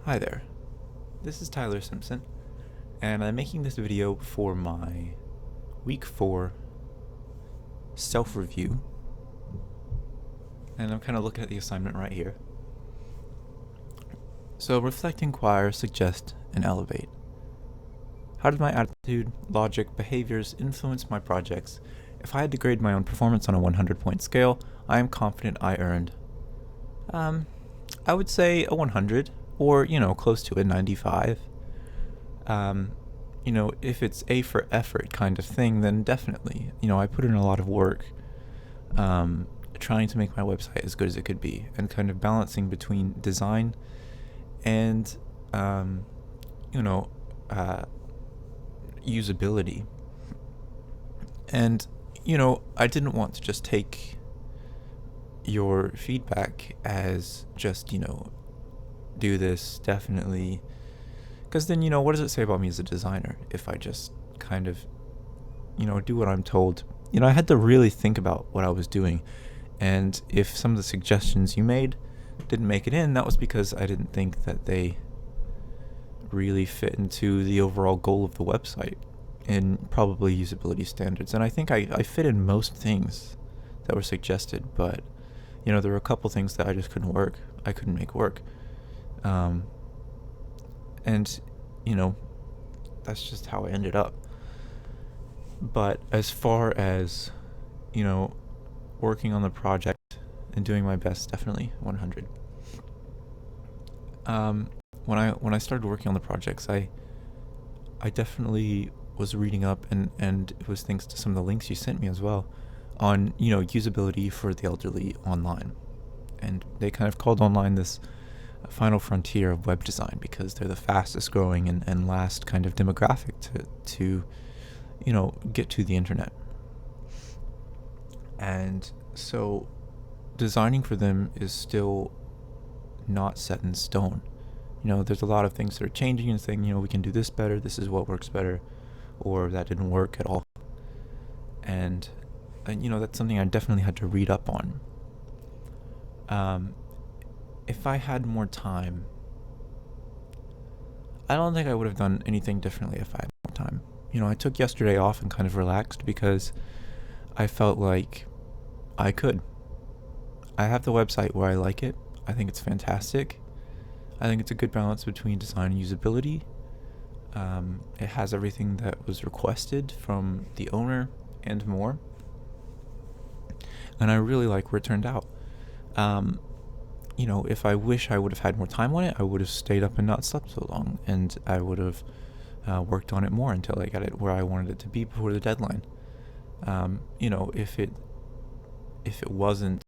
Hi there, this is Tyler Simpson, and I'm making this video for my week 4 self-review, and I'm kind of looking at the assignment right here. So reflect, inquire, suggest, and elevate. How did my attitude, logic, behaviors influence my projects? If I had to grade my own performance on a 100-point scale, I am confident I earned, I would say a 100, or, close to a 95. If it's A for effort kind of thing, then definitely. I put in a lot of work trying to make my website as good as it could be, and kind of balancing between design and, usability. And, I didn't want to just take your feedback as just, do this, definitely. Because then, what does it say about me as a designer if I just kind of, do what I'm told? I had to really think about what I was doing. And if some of the suggestions you made didn't make it in, that was because I didn't think that they really fit into the overall goal of the website and probably usability standards. And I think I fit in most things that were suggested, but, there were a couple things that I just couldn't work. I couldn't make work. And, that's just how I ended up. But as far as, working on the project and doing my best, definitely 100. When I started working on the projects, I definitely was reading up, and it was thanks to some of the links you sent me as well, on, usability for the elderly online. And they kind of called online this final frontier of web design because they're the fastest growing and last kind of demographic to get to the internet. And so designing for them is still not set in stone. There's a lot of things that are changing and saying, we can do this better, this is what works better, or that didn't work at all. And that's something I definitely had to read up on. If I had more time, I don't think I would have done anything differently if I had more time. I took yesterday off and kind of relaxed because I felt like I could. I have the website where I like it. I think it's fantastic. I think it's a good balance between design and usability. It has everything that was requested from the owner and more. And I really like where it turned out. If I wish I would have had more time on it, I would have stayed up and not slept so long, and I would have worked on it more until I got it where I wanted it to be before the deadline. If it wasn't,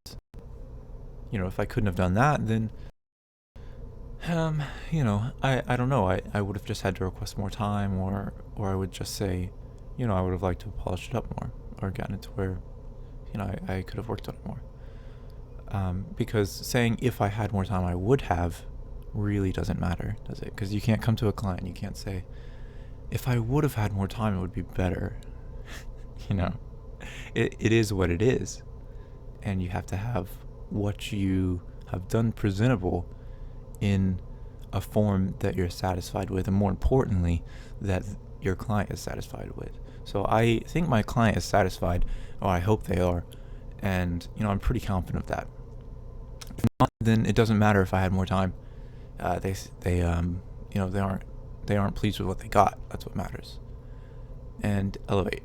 if I couldn't have done that, then, I don't know. I would have just had to request more time, or I would just say, I would have liked to have polished it up more, or gotten it to where, I could have worked on it more. Because saying if I had more time I would have really doesn't matter, does it? Because you can't come to a client, you can't say, if I would have had more time it would be better. It is what it is, and you have to have what you have done presentable in a form that you're satisfied with, and more importantly, that your client is satisfied with. So I think my client is satisfied, or I hope they are, and I'm pretty confident of that. If not, then it doesn't matter if I had more time. They aren't pleased with what they got. That's what matters. And elevate.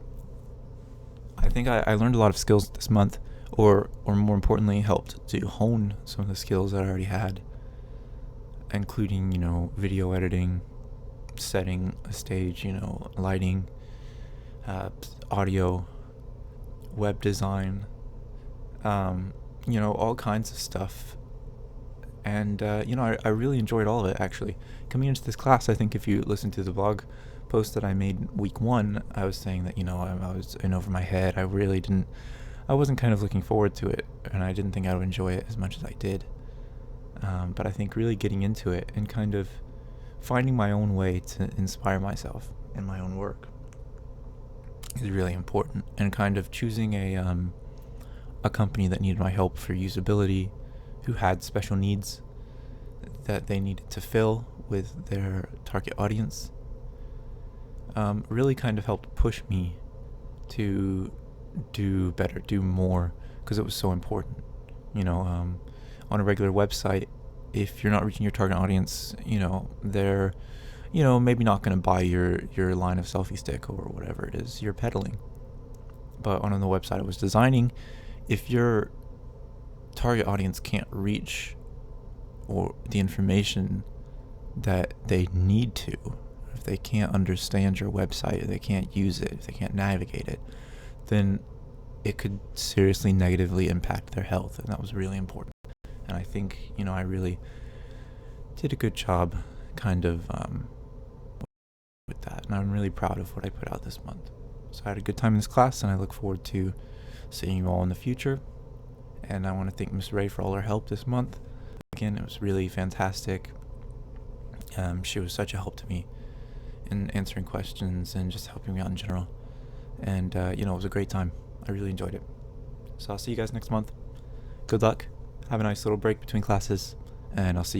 I think I learned a lot of skills this month, or more importantly, helped to hone some of the skills that I already had, including video editing, setting a stage, lighting, audio, web design, all kinds of stuff. And, I really enjoyed all of it, actually. Coming into this class, I think if you listen to the blog post that I made week 1, I was saying that, I was in over my head. I wasn't kind of looking forward to it, and I didn't think I would enjoy it as much as I did. But I think really getting into it and kind of finding my own way to inspire myself in my own work is really important, and kind of choosing a company that needed my help for usability, who had special needs that they needed to fill with their target audience really kind of helped push me to do better, do more, because it was so important. On a regular website, if you're not reaching your target audience, they're, maybe not going to buy your line of selfie stick or whatever it is you're peddling. But on the website I was designing, if your target audience can't reach or the information that they need to, if they can't understand your website, if they can't use it, if they can't navigate it, then it could seriously negatively impact their health, and that was really important. And I think, I really did a good job kind of with that, and I'm really proud of what I put out this month. So I had a good time in this class, and I look forward to seeing you all in the future. And I want to thank Miss Ray for all her help this month. Again, it was really fantastic. She was such a help to me in answering questions and just helping me out in general. And, it was a great time. I really enjoyed it. So I'll see you guys next month. Good luck. Have a nice little break between classes, and I'll see you